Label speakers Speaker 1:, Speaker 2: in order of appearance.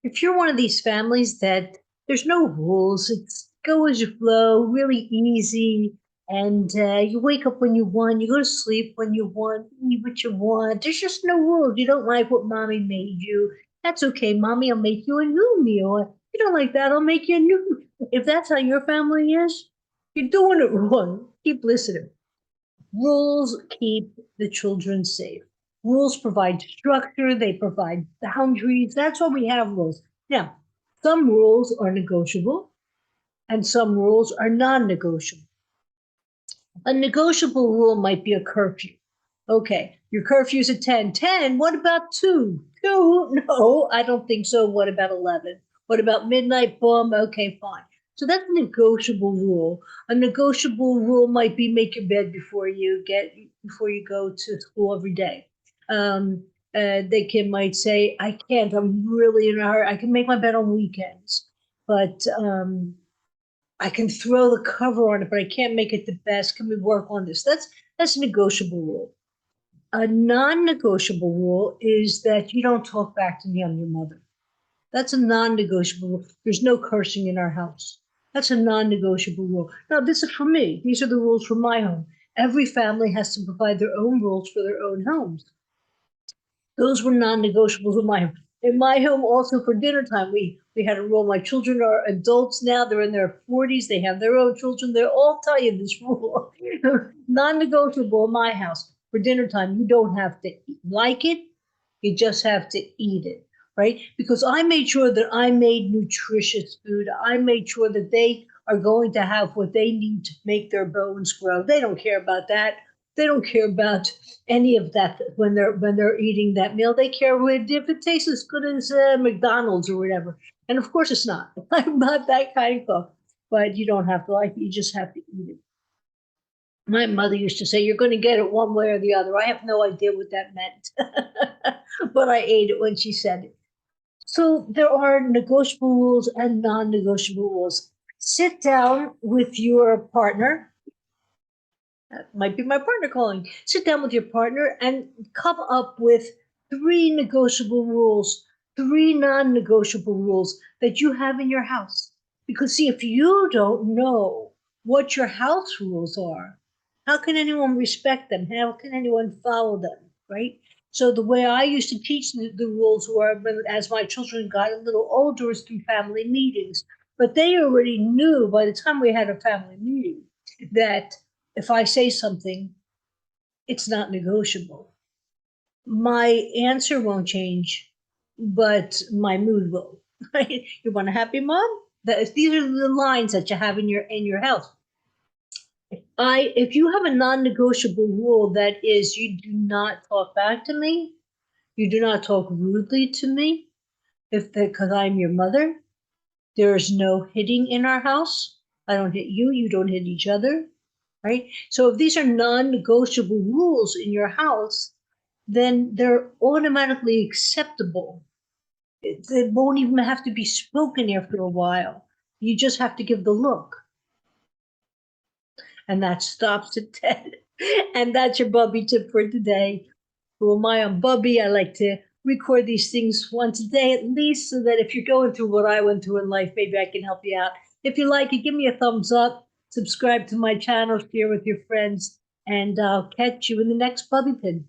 Speaker 1: If you're one of these families that there's no rules, it's go as you flow, really easy, and you wake up when you want, you go to sleep when you want, eat what you want. There's just no rules. You don't like what mommy made you. That's okay, mommy. I'll make you a new meal. If you don't like that, I'll make you a new. If that's how your family is, you're doing it wrong. Keep listening. Rules keep the children safe. Rules provide structure, they provide boundaries. That's why we have rules. Now, some rules are negotiable and some rules are non negotiable. A negotiable rule might be a curfew. Okay, your curfew's at 10. 10, what about 2? 2? No, I don't think so. What about 11? What about midnight? Boom, okay, fine. So that's a negotiable rule. A negotiable rule might be make your bed before you go to school every day. They can might say, I can't, I'm really in a hurry. I can make my bed on weekends, but I can throw the cover on it, but I can't make it the best. Can we work on this? That's a negotiable rule. A non-negotiable rule is that you don't talk back to me. I'm your mother. That's a non-negotiable rule. There's no cursing in our house. That's a non-negotiable rule. Now, this is for me. These are the rules for my home. Every family has to provide their own rules for their own homes. Those were non-negotiables in my home. In my home, also for dinner time, we had a rule. My children are adults now; they're in their 40s. They have their own children. They'll all tell you this rule. Non-negotiable in my house for dinner time. You don't have to like it; you just have to eat it, right? Because I made sure that I made nutritious food. I made sure that they are going to have what they need to make their bones grow. They don't care about that. They don't care about any of that when they're eating that meal. They care if it tastes as good as McDonald's or whatever. And of course, it's not. I'm not that kind of cook. But you don't have to like it. You just have to eat it. My mother used to say, "You're going to get it one way or the other." I have no idea what that meant, but I ate it when she said it. So there are negotiable rules and non-negotiable rules. Sit down with your partner. That might be my partner calling. Sit down with your partner and come up with 3 negotiable rules, 3 non-negotiable rules that you have in your house. Because see, if you don't know what your house rules are, how can anyone respect them? How can anyone follow them? Right? So the way I used to teach the rules were as my children got a little older is through family meetings. But they already knew by the time we had a family meeting that if I say something, it's not negotiable. My answer won't change, but my mood will. Right? You want a happy mom? These are the lines that you have in your house. If you have a non-negotiable rule that is you do not talk back to me, you do not talk rudely to me, if because I'm your mother, there is no hitting in our house. I don't hit you, you don't hit each other, right? So if these are non-negotiable rules in your house, then they're automatically acceptable. It won't even have to be spoken after a while. You just have to give the look, and that stops it dead. And that's your Bubbie tip for today. Who am I? I'm Bubbie. I like to record these things once a day at least so that if you're going through what I went through in life, maybe I can help you out. If you like it, give me a thumbs up, subscribe to my channel, share with your friends, and I'll catch you in the next Bubbie Pin.